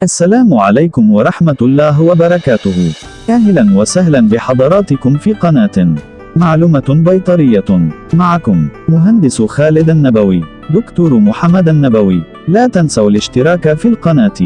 السلام عليكم ورحمة الله وبركاته. أهلا وسهلا بحضراتكم في قناة معلومة بيطرية. معكم مهندس خالد النبوي، دكتور محمد النبوي. لا تنسوا الاشتراك في القناة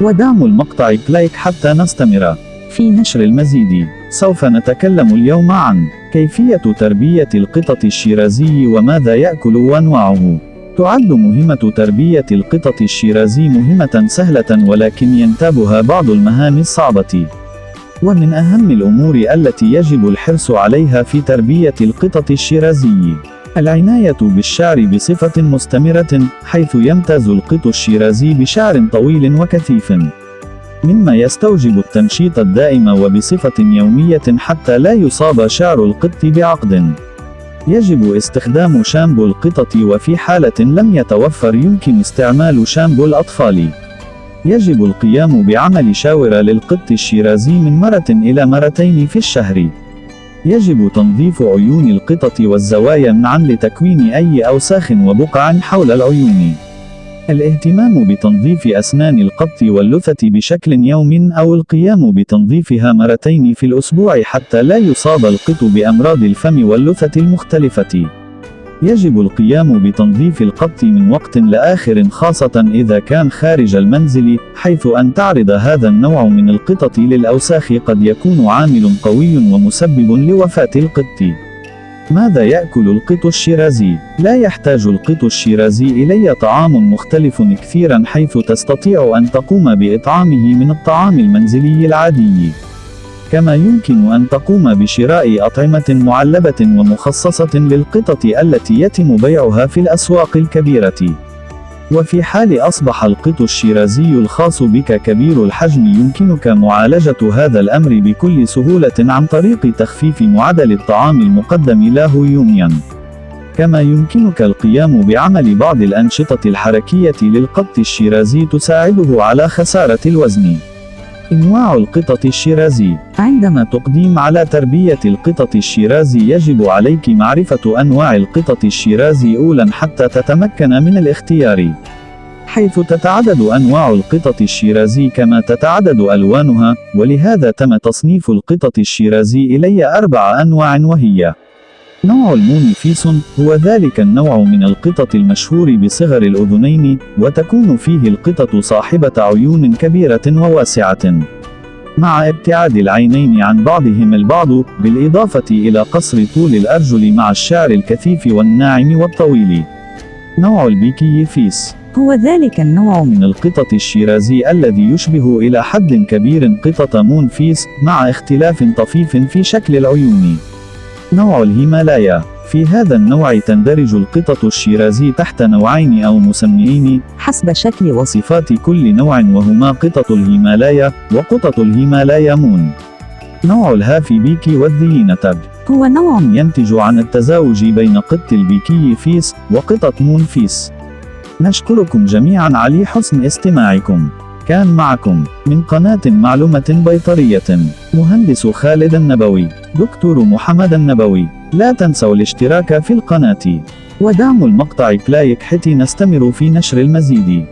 ودعم المقطع لايك حتى نستمر في نشر المزيد. سوف نتكلم اليوم عن كيفية تربية القطط الشيرازي وماذا يأكل وأنواعه. تعد مهمة تربية القطط الشيرازي مهمة سهلة، ولكن ينتابها بعض المهام الصعبة. ومن أهم الأمور التي يجب الحرص عليها في تربية القطط الشيرازي العناية بالشعر بصفة مستمرة، حيث يمتاز القط الشيرازي بشعر طويل وكثيف، مما يستوجب التنشيط الدائم وبصفة يومية حتى لا يصاب شعر القط بعقد. يجب استخدام شامبو القطط، وفي حالة لم يتوفر يمكن استعمال شامبو الأطفال. يجب القيام بعمل شاور للقط الشيرازي من مرة إلى مرتين في الشهر. يجب تنظيف عيون القطط والزوايا معا لتكوين أي أوساخ وبقع حول العيون. الاهتمام بتنظيف أسنان القط واللثة بشكل يومي، أو القيام بتنظيفها مرتين في الأسبوع حتى لا يصاب القط بأمراض الفم واللثة المختلفة. يجب القيام بتنظيف القط من وقت لآخر، خاصة إذا كان خارج المنزل، حيث أن تعرض هذا النوع من القطط للأوساخ قد يكون عامل قوي ومسبب لوفاة القط. ماذا يأكل القط الشيرازي؟ لا يحتاج القط الشيرازي إلى طعام مختلف كثيرا، حيث تستطيع أن تقوم بإطعامه من الطعام المنزلي العادي. كما يمكن أن تقوم بشراء أطعمة معلبة ومخصصة للقطط التي يتم بيعها في الأسواق الكبيرة. وفي حال أصبح القط الشيرازي الخاص بك كبير الحجم، يمكنك معالجة هذا الأمر بكل سهولة عن طريق تخفيف معدل الطعام المقدم له يوميا. كما يمكنك القيام بعمل بعض الأنشطة الحركية للقط الشيرازي تساعده على خسارة الوزن. أنواع القطط الشيرازي. عندما تقدم على تربية القطط الشيرازي، يجب عليك معرفة أنواع القطط الشيرازي أولا حتى تتمكن من الاختيار، حيث تتعدد أنواع القطط الشيرازي كما تتعدد ألوانها، ولهذا تم تصنيف القطط الشيرازي إلى 4 أنواع، وهي: نوع المونيفيسون، هو ذلك النوع من القطط المشهور بصغر الأذنين، وتكون فيه القطط صاحبة عيون كبيرة وواسعة، مع ابتعاد العينين عن بعضهم البعض، بالإضافة إلى قصر طول الأرجل مع الشعر الكثيف والناعم والطويل. نوع البيكي فيس، هو ذلك النوع من القطط الشيرازي الذي يشبه إلى حد كبير قطط مون فيس، مع اختلاف طفيف في شكل العيون. نوع الهيمالايا، في هذا النوع تندرج القطط الشيرازي تحت نوعين أو مسميين حسب شكل وصفات كل نوع، وهما قطط الهيمالايا وقطط الهيمالايا مون. نوع الهافي بيكي والذيينتج، هو نوع ينتج عن التزاوج بين قط البيكي فيس وقطط مون فيس. نشكركم جميعا على حسن استماعكم. كان معكم من قناة معلومة بيطرية مهندس خالد النبوي، دكتور محمد النبوي. لا تنسوا الاشتراك في القناة ودعم المقطع لايك حتى نستمر في نشر المزيد.